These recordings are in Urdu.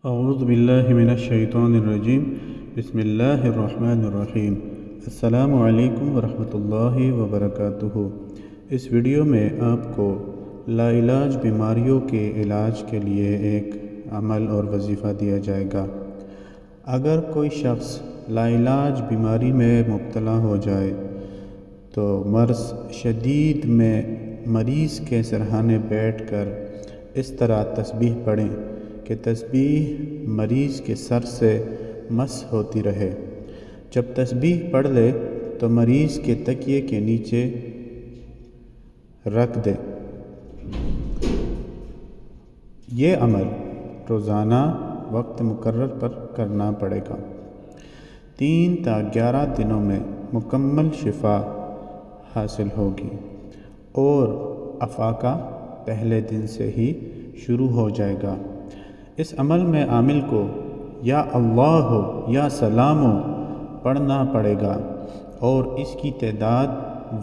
اعوذ باللہ من الشیطان الرجیم بسم اللہ الرحمن الرحیم۔ السلام علیکم ورحمۃ اللہ وبرکاتہ۔ اس ویڈیو میں آپ کو لاعلاج بیماریوں کے علاج کے لیے ایک عمل اور وظیفہ دیا جائے گا۔ اگر کوئی شخص لاعلاج بیماری میں مبتلا ہو جائے تو مرض شدید میں مریض کے سرہانے بیٹھ کر اس طرح تسبیح پڑھیں کہ تسبیح مریض کے سر سے مس ہوتی رہے۔ جب تسبیح پڑھ لے تو مریض کے تکیے کے نیچے رکھ دے۔ یہ عمل روزانہ وقت مقرر پر کرنا پڑے گا۔ 3 تا 11 دنوں میں مکمل شفا حاصل ہوگی اور افاقہ پہلے دن سے ہی شروع ہو جائے گا۔ اس عمل میں عامل کو یا اللہ ہو یا سلام ہو پڑھنا پڑے گا اور اس کی تعداد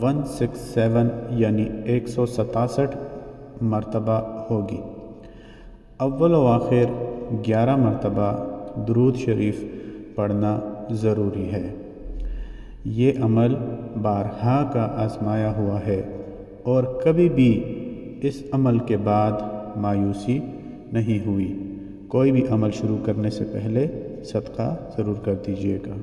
167 یعنی 167 مرتبہ ہوگی۔ اول و آخر 11 مرتبہ درود شریف پڑھنا ضروری ہے۔ یہ عمل بارہا کا آزمایا ہوا ہے اور کبھی بھی اس عمل کے بعد مایوسی نہیں ہوئی۔ کوئی بھی عمل شروع کرنے سے پہلے صدقہ ضرور کر دیجیے گا۔